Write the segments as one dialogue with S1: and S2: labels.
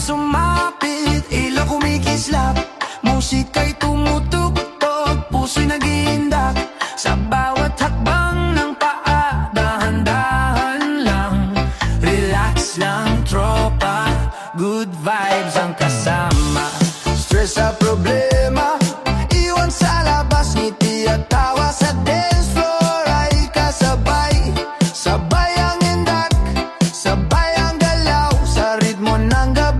S1: Sumapit, ilaw kumikislap, musika'y tumutugtog, puso'y nag-iindak. Sa bawat hakbang ng paa, dahan-dahan lang, relax lang tropa, good vibes ang kasama. Stress sa problema, iwan sa labas, ngiti at tawa sa dance floor ay kasabay. Sabay ang indak, sabay ang galaw, sa ritmo ng gabi.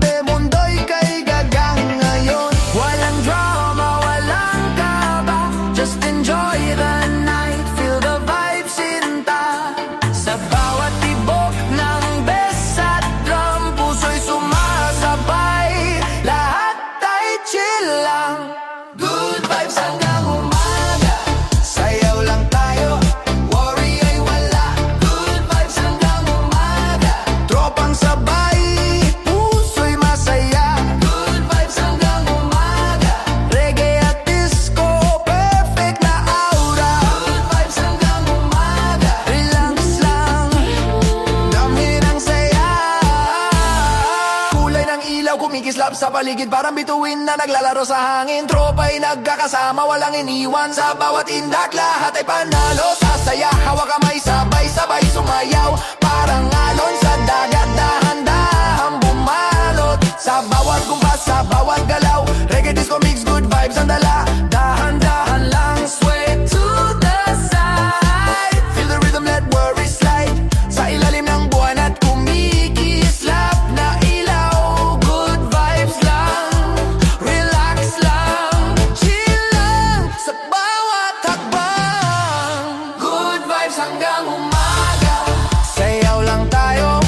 S1: Kumikislap sa paligid, parang bituin na naglalaro sa hangin. Tropa'y nagkakasama, walang iniwan. Sa bawat indak, lahat ay panalo. Sasaya, hawak kamay, sabay-sabay sumayaw. Parang alon sa dagat, dahan-dahan bumalot. Sa bawat kumpas, sa bawat galaw, reggae, disco, mix, good vibes ang dala. Dahan-dahan lang, sway to the side. Feel the rhythm, let worries slide. Sa ilalim ng buwan at kumikislap na ilaw. Good vibes lang, relax lang, chill lang sa bawat hakbang. Good vibes hanggang umaga, sayaw lang tayo,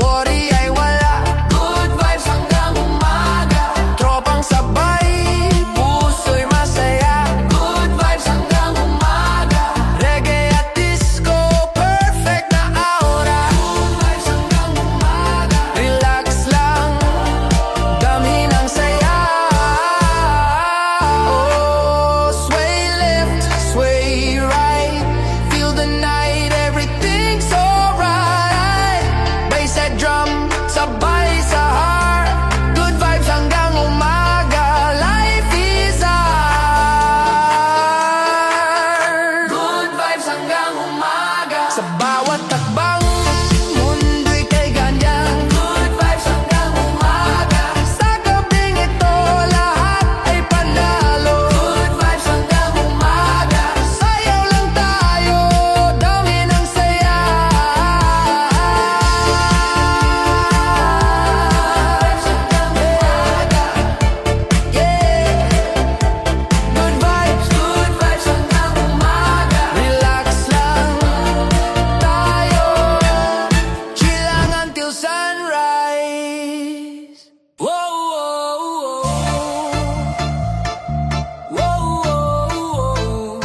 S1: worry ay wala. Good vibes hanggang umaga, tropang sabay, puso'y masaya. Good vibes hanggang umaga, reggae at disco, perfect na aura. Good vibes hanggang umaga, relax lang, damhin ang saya. Oh, sway left, sway right, feel the night, everything's alright. Bass at drum, sabay sa heart. Good vibes hanggang umaga, life is art. Good vibes hanggang umaga, sa bawat takbang, mundo'y kay ganyan. Good vibes hanggang umaga, sa gabing ito, lahat ay panalo. Good vibes hanggang umaga, sayaw lang tayo, damhin ang saya. Vibes hanggang umaga, yeah. Good vibes hanggang umaga, relax lang tayo, chill lang until sunrise. Whoa, whoa, whoa. Whoa, whoa, whoa.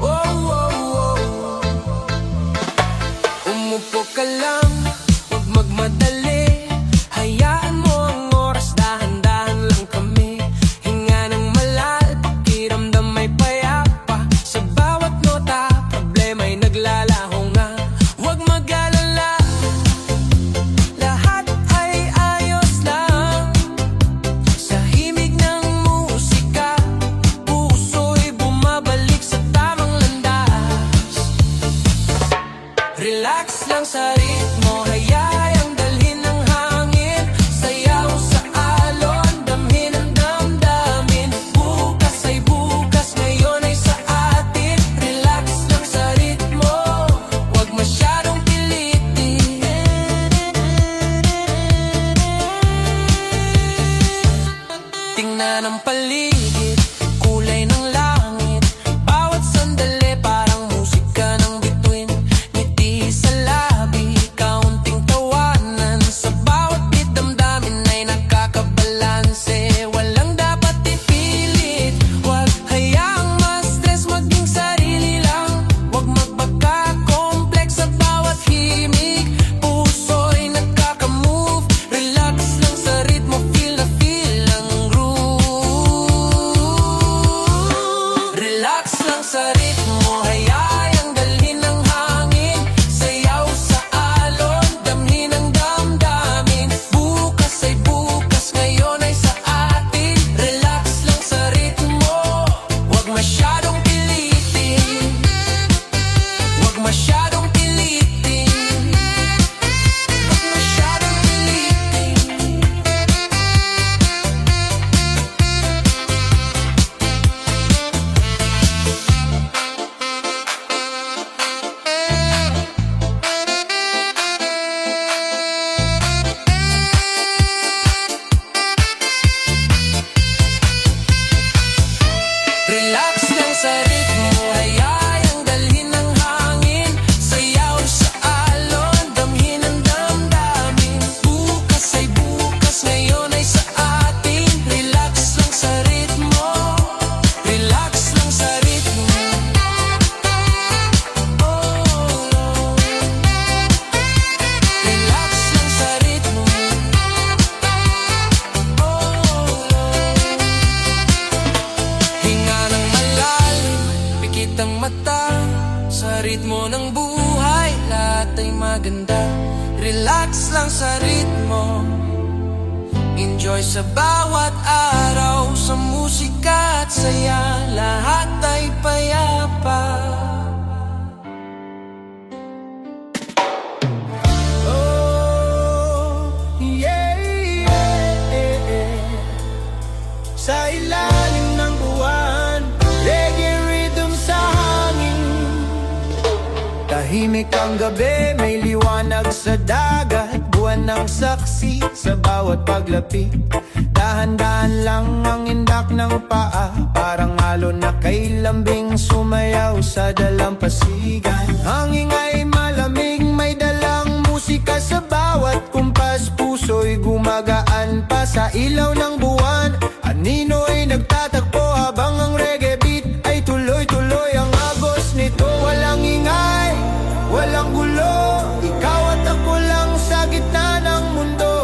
S1: Whoa, whoa, whoa. Umupo ka lang, huwag magmadali. Hayaan mo ang oras, dahan-dahan lang kami. Hinga ng malal, pakiramdam may payapa. Sa bawat nota, problema'y naglalaho nga. Huwag mag-alala, lahat ay ayos lang. Sa himig ng musika, puso'y bumabalik sa tamang landas. Relax lang sa ritmo, hayaan dalhin sa ritmo, hayayang dalhin ng hangin. Sayaw sa alon, damhin ang damdamin. Bukas ay bukas, ngayon ay sa atin. Relax lang sa ritmo, wag masyadong pilitin. Wag masyadong pilitin. Wag masyadong pilitin. Relax lang sa ritmo, hayayang dalhin ng hangin. Sayaw sa alon, damhin ang damdamin. Bukas ay bukas, ngayon ay sa atin. Relax lang sa ritmo, relax lang sa ritmo. Oh, relax lang sa ritmo. Hinga ng malalim, pikit ang mata. Sa ritmo ng buhay, lahat ay maganda. Relax lang sa ritmo. Enjoy sa bawat araw. Sa musika at saya, lahat ay payapa. Oh, yeah, yeah. Sa ilalim ng buwan, reggae rhythm sa hangin. Tahimik ang gabi, may liwanag sa dagat. Buwan ng saksi sa bawat paglapit. Dahan-dahan lang ang indak ng paa. Parang alon na kay lambing sumayaw sa dalampasigan. Hangin ay malamig, may dalang musika sa bawat kumpas. Puso'y gumagaan pa sa ilaw ng buwan. Anino'y nagtatakbo habang ang reggae beat ay tuloy-tuloy. Ang agos nito walang ingay, walang gulo. Ikaw at ako lang sa gitna ng mundo.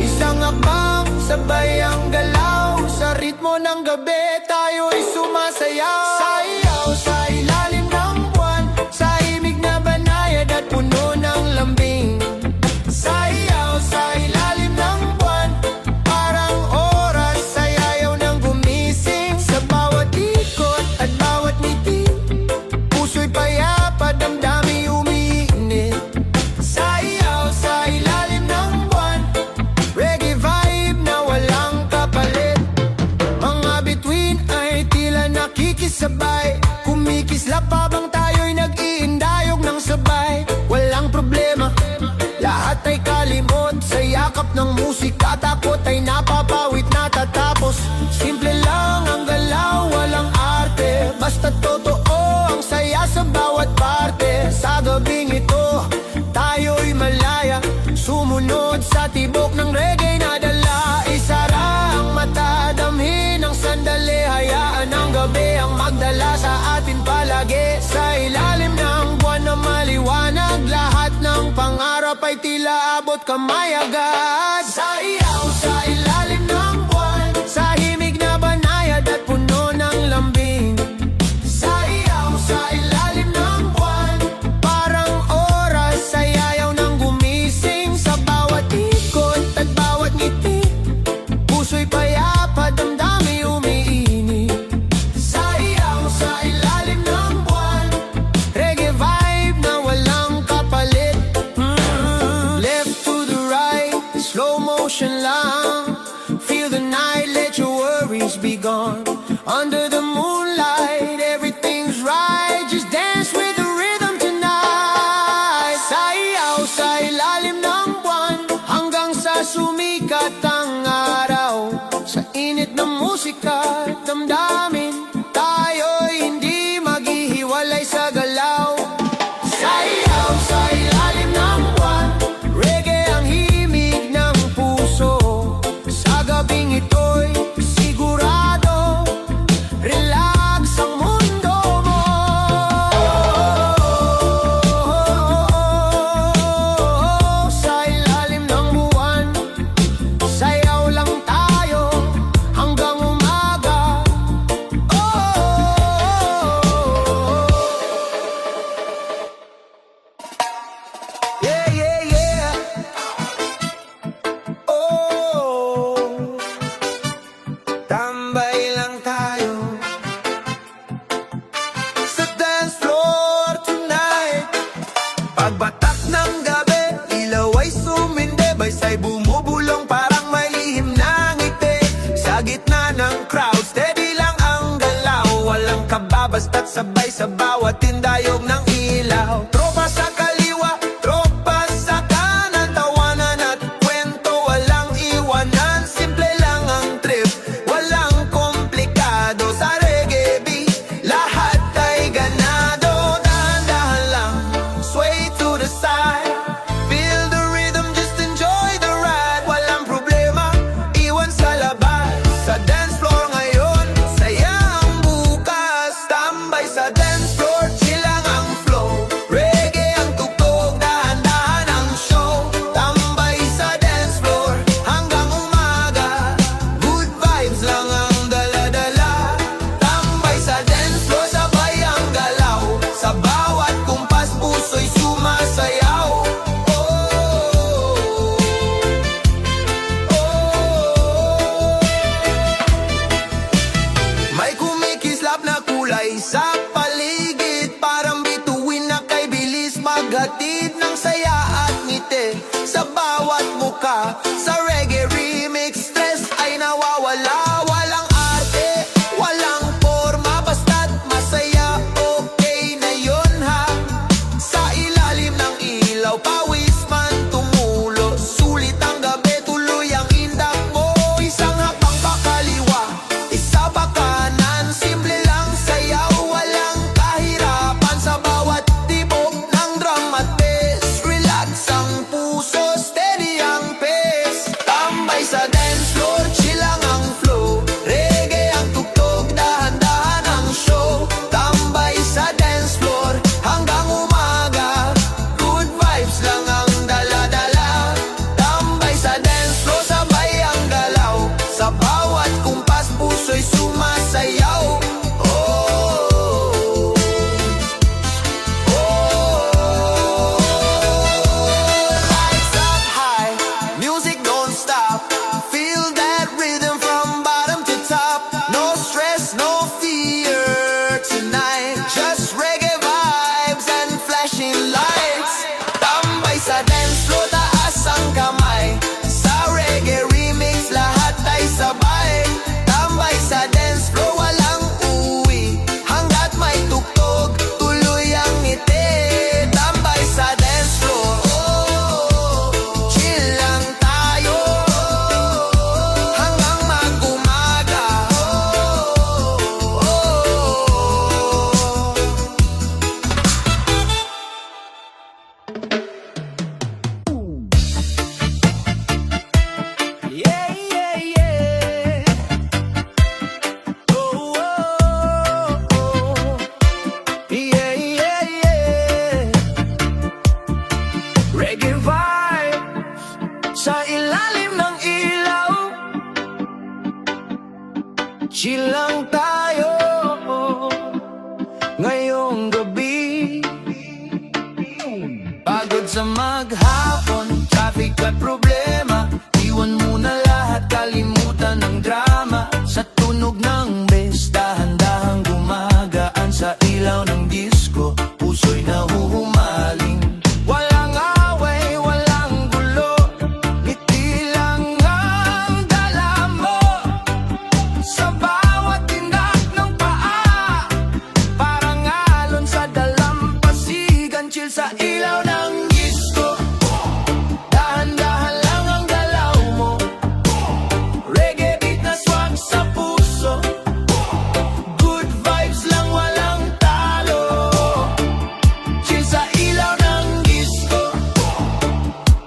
S1: Isang akbang, sabay ang galaw. Sa ritmo ng gabi tayo'y sumasayaw. Sayaw sa ilalim ng buwan, sa himig na banayad at puno ng lambing. Sayaw sa ilalim ng buwan, parang oras ay ayaw nang gumising. Sa bawat ikot at bawat ngiti, puso'y payapa, damdami umiinit. Sayaw sa ilalim ng buwan, reggae vibe na walang kapalit. Mga bituin ay tila nakikisabay, kumikislap habang tayo'y nag-iindayog ng sabay. Walang problema, lahat ay kalimot sa yakap ng musika. Takot ay napapawit, natatapos. Simple lang ang galaw, walang arte. Basta totoo ang saya sa bawat parte. Sa gabing ito, tayo'y malaya, sumunod sa tibok ng reggae na dala. Isara ang mata, damhin ang sandali. Hayaan ang gabi ang magdala sa atin palagi. Sa ilalim ng buwan na maliwanag, lahat ng pangarap ay tila abot kamay agad. Sayaw sa ilalim ng buwan, sa himig na banayad at puno ng lambing. Sayaw sa ilalim ng buwan, parang oras ay ayaw nang gumising. Sa bawat ikot at bawat ngiti, puso'y payapa, damdami umiinit. Sayaw sa ilalim ng buwan, reggae vibe na walang kapalit. Left to the right, slow motion lang. Feel sa bawat tindayog ng ilaw. Tropa sa kaliwa, tropa sa kanan, tawanan at kwento, walang iwanan. Simple lang ang trip, walang komplikado. Sa reggae beat, lahat ay ganado. Dahan-dahan lang, sway to the side, feel the rhythm, just enjoy the ride. Walang problema, iwan sa labas. Sa dance floor ngayon, saya ang bukas. Tambay sa dance floor, chill lang ang flow. Reggae ang tugtog, dahan-dahan ang show. Tambay sa dance floor, hanggang umaga. Good vibes lang ang dala-dala. Tambay sa dance floor, sabay ang galaw. Sa bawat kumpas, puso'y sumasayaw. Oh, oh, oh. May kumikislap na kulay sa paligid, parang bituin na kay bilis maghatid ng saya at ngiti sa bawat muka. Sa reggae remix, stress ay nawawala. Walang arte, walang forma, basta't masaya, okay na yun ha. Sa ilalim ng ilaw, pawis man tumulo, sulit ang gabi, tuloy ang indak mo. Isang hakbang pa kaliwa, isa pa kanan, simple lang sayaw, walang kahirapan. Sa bawat tibok ng drum at bass, relax ang puso, steady ang pace. Tambay sa dance floor, chill lang ang flow. Reggae ang tugtog, dahan-dahan ang show. Tambay sa dance floor, hanggang umaga. Good vibes lang ang dala-dala. Tambay sa dance floor, sabay ang galaw. Sa bawat kumpas, puso'y sumasayaw. Oh, oh, oh. Lights up high, music don't stop. Feel that rhythm from bottom to top. No stress, no fear tonight. Just reggae vibes and flashing lights. Tambay sa dance floor, taas ang kamay. Sa reggae remix, lahat ay sabay. Tambay sa dance floor, walang uwi. Hanggat may tugtog, tuloy ang ngiti. Tambay sa dance floor, oh, chill lang tayo. Hanggang mag-umaga, oh, oh. Yeah, yeah, yeah. Oh, oh, oh. Yeah, yeah, yeah. Reggae vibes sa ilalim ng ilaw. Chill lang tayo ngayong gabi. Pagod sa maghapon, traffic at problema. Iwan mo na lahat, kalimutan ng drama. Sa tunog ng bass, dahan-dahang gumagaan. Sa ilaw ng disco, puso'y nahuhumaling. Walang away, walang gulo, ngiti lang ang dala mo. Sa bawat tindak ng paa, parang alon sa dalampasigan. Chill sa ilaw ng disco, dahan-dahan lang ang galaw mo. Reggae beat na swag sa puso, good vibes lang walang talo. Chill sa ilaw ng disco,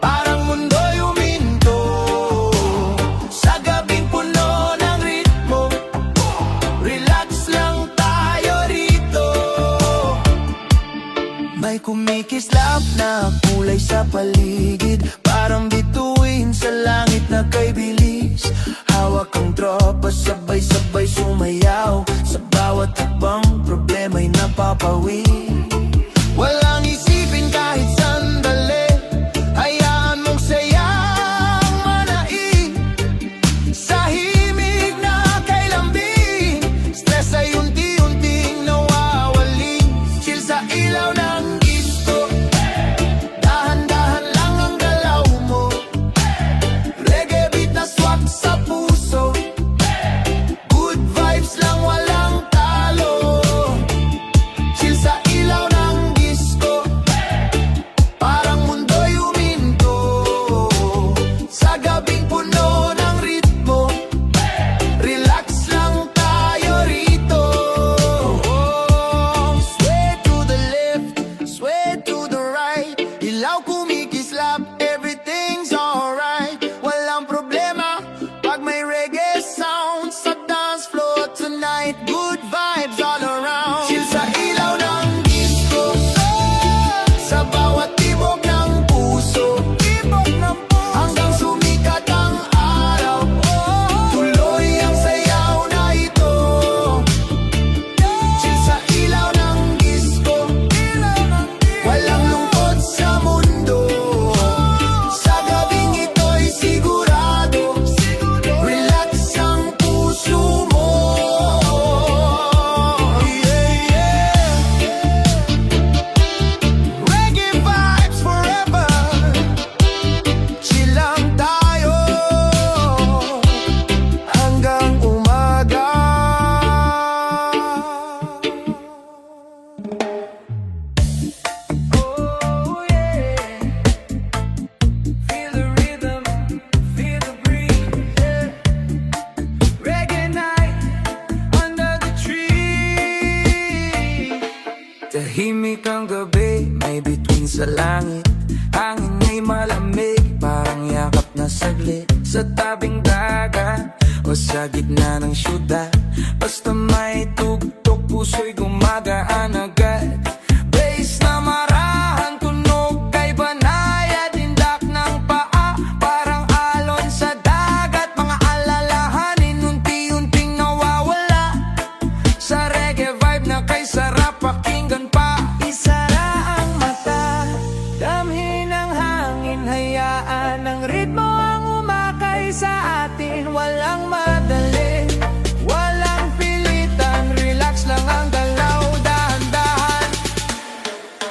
S1: parang mundo'y huminto. Sa gabing puno ng ritmo, relax lang tayo rito. May kumikislap na kulay sa paligid, parang bituin sa langit na kay bilis. Hawak ang tropa, sabay-sabay sumayaw. Sa bawat hakbang, problema'y napapawi. Walang isipin kahit sandali, hayaan mong sayang manaig. Sa himig na kay lambing, stress ay unti-unting nawawali. Chill sa ilaw ng disco, dahan-dahan lang ang galaw mo. Reggae beat na swak sa puso, good vibes lang walang talo. Chill
S2: Tahimik ang gabi, may bituin sa langit. Hangin ay malamig, parang yakap na saglit. Sa tabing dagat o sa gitna ng syudad, basta may tugtog, puso'y gumagaan agad. Bass na marahan, tunog kay banayad, tindak ng paa, parang alon sa dagat. Mga alalahanin, unti-unting nawawala. Sa reggae vibe na kay sarap pakinggan pa. Isara ang mata, damhin ang hangin, hayaan ang ritmo ang umakay sa atin. Walang madali, walang pilitan, relax lang ang galaw, dahan-dahan.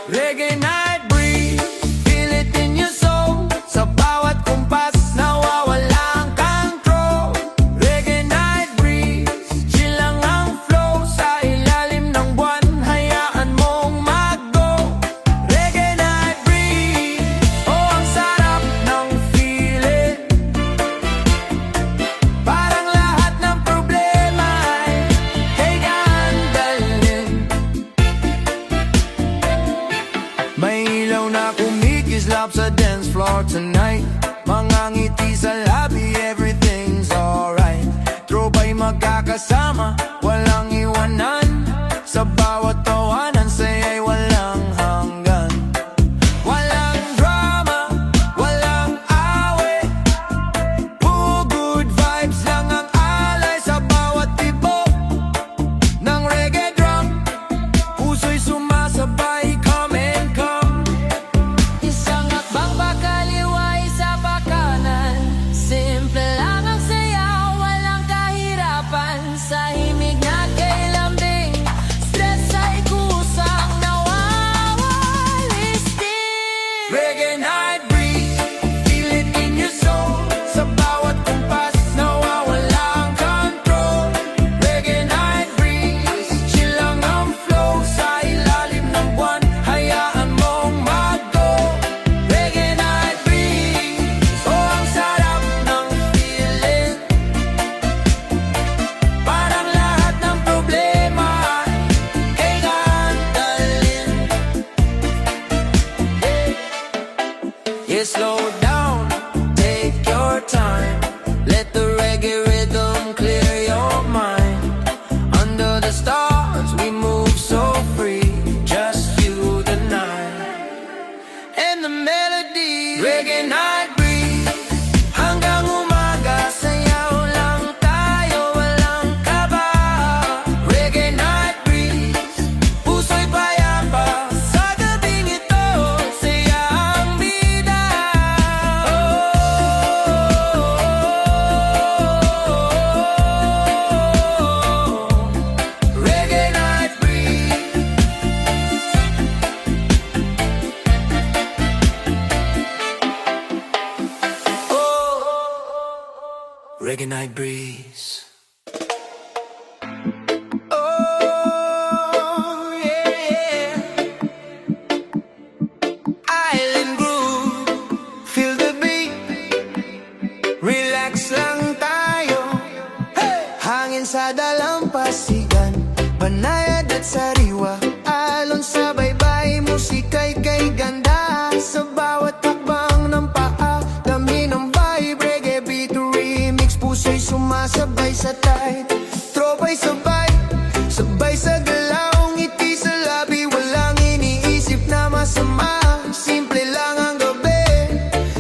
S2: Reggae night breeze, feel it in your soul. Sa bawat kumpas, nawawala ang control. Reggae night breeze, chill lang ang flow. Sa ilalim ng buwan, hayaan mong mag-go. Reggae night breeze, oh ang sarap ng feeling. Parang lahat ng problema ay kay gandalin. May ilaw na kumikislap sa dance floor tonight. Mga ngiti sa labi, everything's alright. Tropa'y magkakasama, walang iwanan. Sa bawat tawanan, saya'y walang hanggan. Walang drama, walang away, puro good vibes lang ang alay. Sa bawat tibok ng reggae drum, puso'y sumasabay, come and come. Isang hakbang pa kaliwa, isa pa kanan. Simple lang ang sayaw, walang kahirapan. Sa himig na kay lambing, stress ay kusang nawawalis din. Reggae night breeze, feel it in your soul. Sa bawat kumpas, nawawala ang control. Reggae night breeze, chill lang ang flow. Sa ilalim ng buwan, hayaan mong mag-go. Reggae night breeze, oh ang sarap ng feeling. Parang lahat ng problema ay kay gandalin. Yeah, slow down, take your time. Let the reggae rhythm clear your mind. Under the stars, we move so free. Just you, the night, and the melody. Reggae night breeze, hanggang umaga, sayaw lang tayo, walang kaba. Reggae night breeze, puso'y payapa. Sa gabing ito, saya ang bida. Reggae night breeze. Reggae night breeze. Oh yeah, island groove, feel the beat. Relax lang tayo, hey! Hangin sa dalampasigan, banayad at sariwa. Alon sa baybay, musika'y kay ganda. Sa bawat takbang ng paa, dami ng vibe. Reggae beat remix, puso'y sumasabay sa tight. Tropa'y sabay, sabay sa galaw. Ngiti sa labi, walang iniisip na masama. Simple lang ang gabi,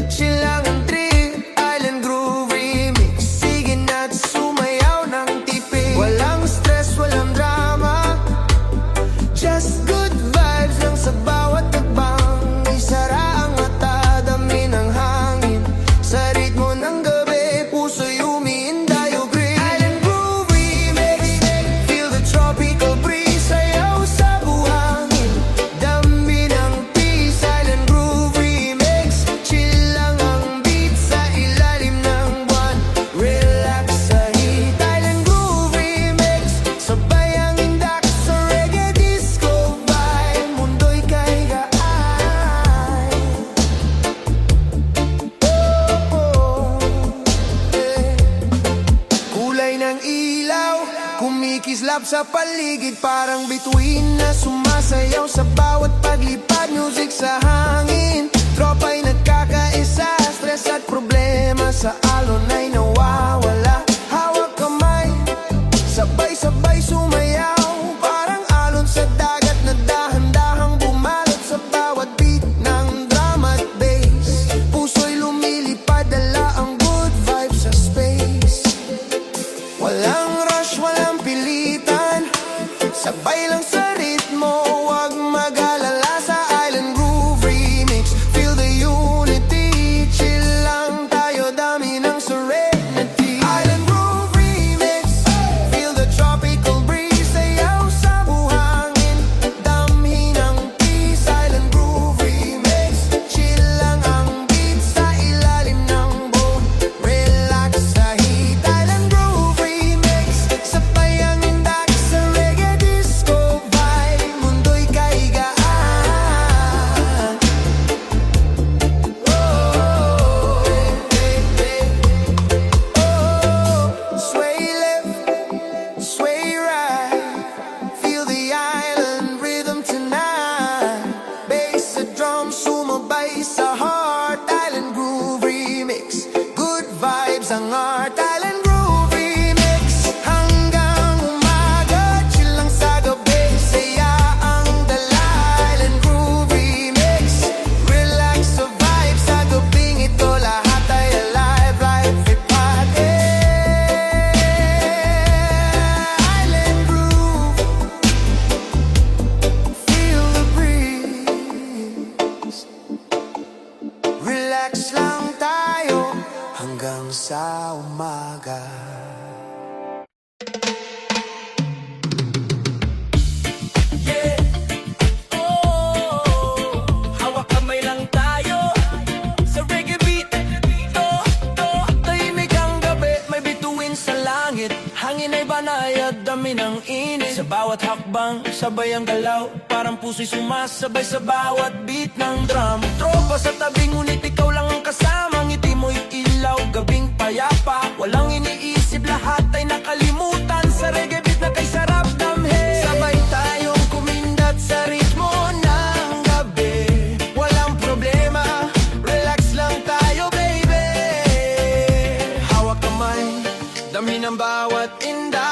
S2: chill lang ang trip. Island groove remix, sige na't sumayaw ng tipid. Walang stress, walang drama, just good vibes lang sa bawat takbang. Isara ang mata, dami ng hangin. Sa ritmo ng gabi, puso'y umiinda, you green. Island groove remix, feel the tropical breeze. Sayaw sa buhangin, dami ng peace. Island groove remix, chill lang ang beat. Sa ilalim ng buwan, relax sa heat. Island groove remix, sabay ang indak sa reggae disco vibe. Mundo'y kay gaan. Kulay ng ilaw, kumikislap sa paligid. Parang bituin na sumasayaw sa sa umaga.
S1: Hawak kamay lang tayo sa reggae beat. Tahimik ang gabi, may bituin sa langit. Hangin ay banay at dami ng init. Sa bawat hakbang, sabay ang galaw. Parang puso'y sumasabay sa bawat beat ng drum. Tropa sa tabi, ngunit ikaw lang ang kasama. Ngiti mo'y ilaw, gabing payapa. Walang iniisip, lahat ay nakalimutan. Sa reggae beat na kay sarap damhe.
S2: Sabay tayong kumindat sa ritmo ng gabi. Walang problema, relax lang tayo baby. Hawak kamay, dami ng bawat inda.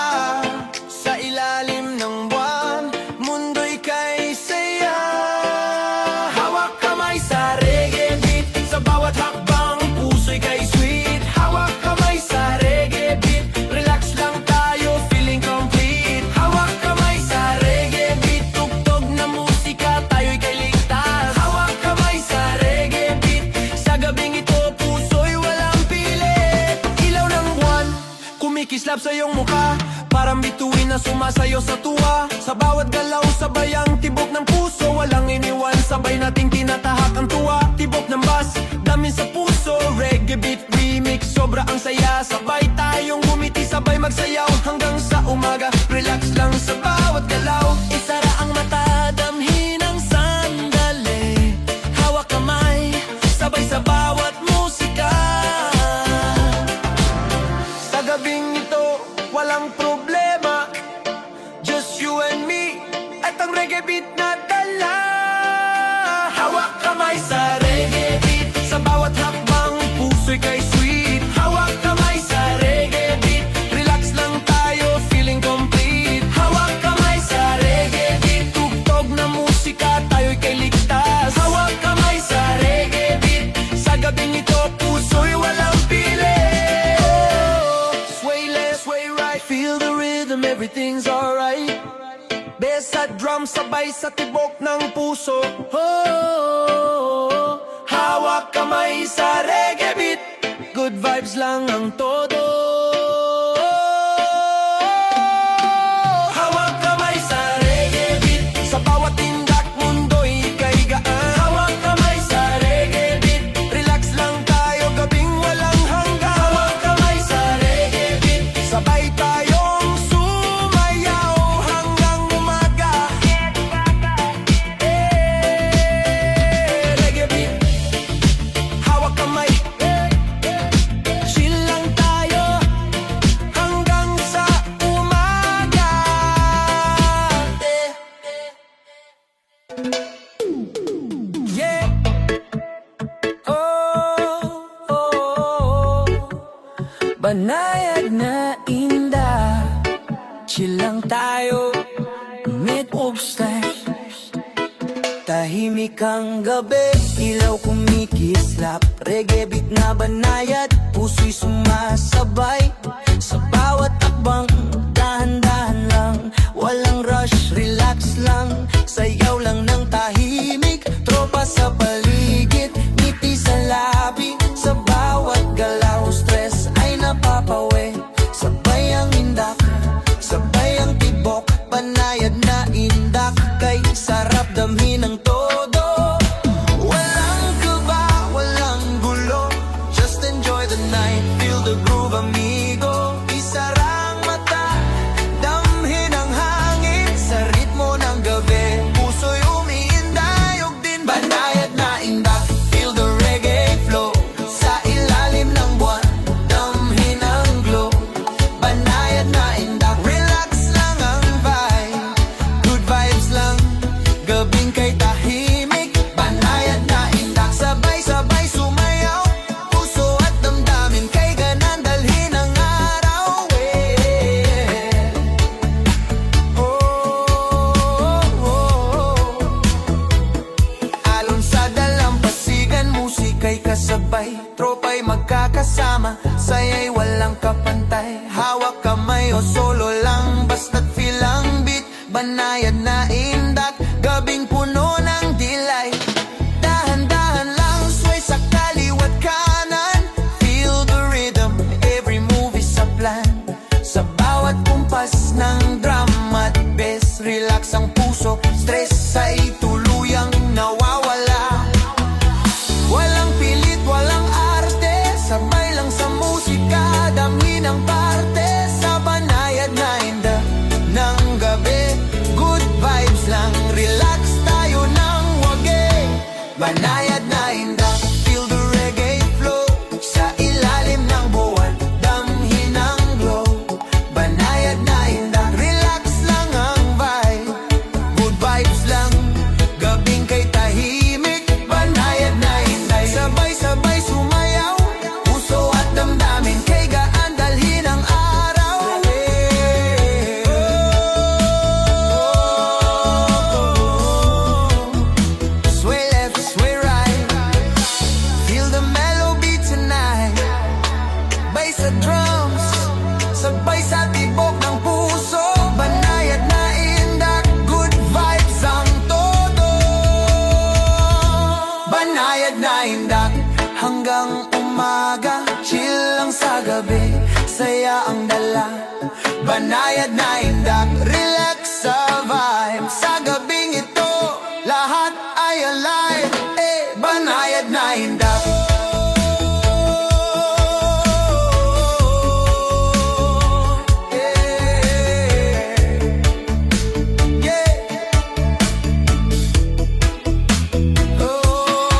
S2: Sa ilalim ng buwan, mundo'y kay saya.
S1: Hawak kamay sa reggae beat. Sa bawat hakbang, puso'y kay sweet. Hawak kamay sa reggae beat. Relax lang tayo, feeling complete. Hawak kamay sa reggae beat. Tugtog na musika, tayo'y kay ligtas. Hawak kamay sa reggae beat. Sa gabing ito, puso'y walang pilit. Ilaw ng buwan, kumikislap sa iyong mukha. Parang bituin na sumasayo sa tuwa. Sa bawat galaw, sabay ang tibok ng puso. Walang iniwan, sabay nating tinatahak ang tuwa. Tibok ng bass, damin sa puso. Reggae beat remix, sobra ang saya. Sabay tayong bumiti, sabay magsayaw hanggang sa umaga. Relax lang sa bawat galaw. Isara ang mata, damhin ang sandali. Hawak kamay, sabay sa bawat musika.
S2: Sa gabing ito, walang problema, just you and me, at ang reggae beat na dala.
S1: Hawak kamay sa reggae beat. Sa bawat hakbang, puso'y kay sweet. Hawak kamay sa reggae beat. Relax lang tayo, feeling complete. Hawak kamay sa reggae beat. Tugtog na musika, tayo'y kay ligtas. Hawak kamay sa reggae beat. Sa gabing ito, puso'y walang pili.
S2: Sway left, sway right,
S1: Feel the rhythm, everything's alright.
S2: bass at drum sabay sa tibok ng puso.
S1: Hawak kamay sa reggae beat.
S2: Good vibes lang ang todo.
S1: Hawak kamay sa reggae beat.
S2: Sa bawat tindak, mundo'y kay gaan.
S1: Hawak kamay sa reggae beat.
S2: Relax lang tayo, gabing walang hanggan.
S1: Hawak kamay sa reggae beat.
S2: Sabay tayong sumayaw hanggang umaga.
S1: Reggae beat.
S2: Hawak kamay, chill lang tayo hanggang sa umaga. Yeah. Banayad na inda, chill lang tayo, mid obstacle. Tahimik ang gabi, ilaw kumikislap. Reggae beat na banayad, puso'y sumasabay. Sa bawat akbang, dahan-dahan lang. Walang rush, relax lang. Sayaw lang ng tahimik. Tropa sa paligid, ngiti sa labi. Sa bawat galaw, stress ay napapawi. Sabay ang indak, sabay ang tibok. Banayad na indak, kay sarap damhin ng todo. Walang kaba, walang gulo, just enjoy the night, feel the groove amigo. Isarang mata, damhin ang hangin sa ritmo ng gabi. Puso'y umiindayog din, banayad na indak, feel the reggae flow. Sa ilalim ng buwan, damhin ang glow. Banayad na indak, relax lang ang vibe. Good vibes lang, gabing kay tahimik. Banayad na indak, sabay-sabay sumayaw. Puso at damdamin kay ganan, dalhin ang araw. Alon sa dalampasigan, musika'y kasabay. Tropa'y magkakasama, saya'y walang kapantay. Hawak kamay o solo lang, basta't feel ang beat. Banayad na indak, gabing puno ng delight. Dahan-dahan lang, sway sa kaliwat kanan. Feel the rhythm, banayad na indak. Feel the reggae flow sa ilalim ng buwan, damhin ang glow. Banayad na indak, relax lang ang vibe, good vibes lang, gabing kay tahimik. Banayad na inday, sabay-sabay sumayaw, puso at damdamin kay gaan dalhin ang araw. Sway left, sway right, feel the melody tonight. Bay sa drums, sabay sa tibok ng puso. Banayad na indak, good vibes ang todo. Banayad na indak, hanggang umaga, chill lang sa gabi, saya ang dala. Banayad na indak, relax sa vibe, sa gabing ito, lahat ay alive. Banayad na indak.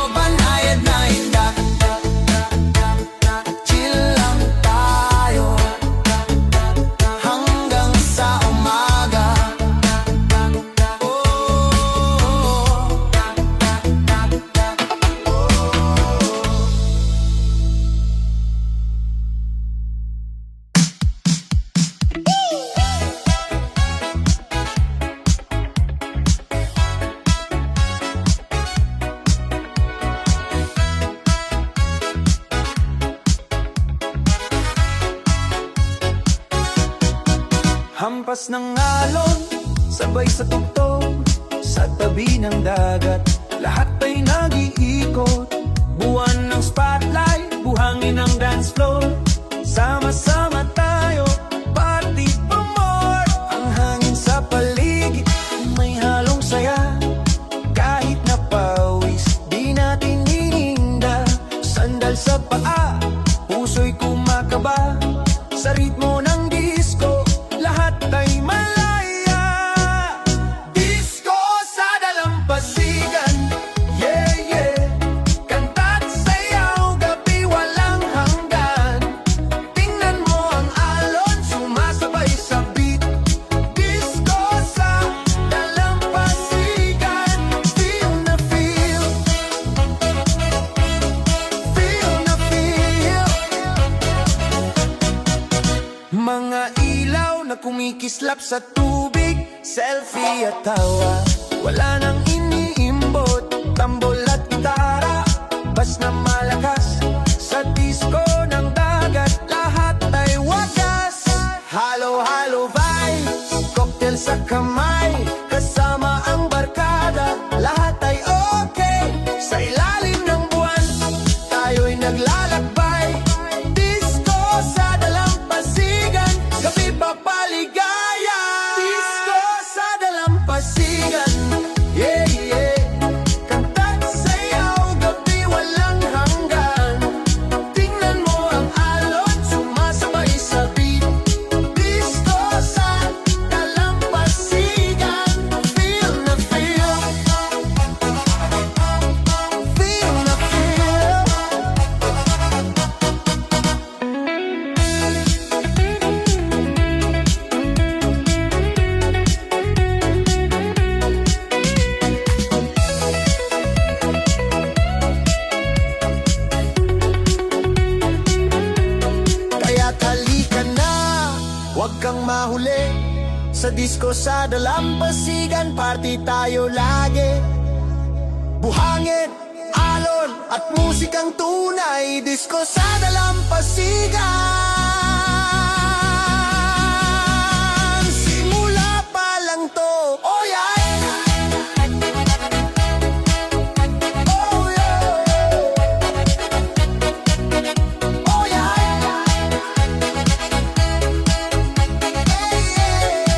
S2: Banayad na indak, chill lang tayo, hanggang sa umaga. Hampas ng alon, sabay sa tugtog, sa tabi ng dagat, lahat ay nag-iikot. Buwan ng spotlight, buhangin ang dance floor, sama-sama tayo, party pa more. Ang hangin sa paligid, may halong saya, kahit napawis, di natin hininda. Sandal sa paa, puso'y kumakaba, sa ritmo ng disco, lahat ay malaya. Disco sa dalampasigan, yeah, yeah. Kanta't sayaw, gabi walang hanggan. Tingnan mo ang alon, sumasabay sa beat. Disco sa dalampasigan, feel na feel, feel na feel. Mga ilaw na kumikislap sa tubig, selfie at tawa, wala nang iniimbot, tambol at gitara, bas na malakas, sa disco ng dagat, lahat ay wagas. Halo-halo vibes, cocktail sa kamay, kasama ang barkada, lahat ay okay, sa ilalim ng buwan, tayo'y naglalakbay. Disco sa dalampasigan, gabi papaligaya. Disco sa dalampasigan, yeah, yeah. Kanta't sayaw, gabi walang hanggan. Tingnan mo ang alon, sumasabay sa beat. Disco sa dalampasigan, feel na feel, feel na feel. Kaya halika na, huwag kang mahuli, sa disco sa dalampasigan, party tayo lagi. Buhangin, alon at musikang tunay, disco sa dalampasigan.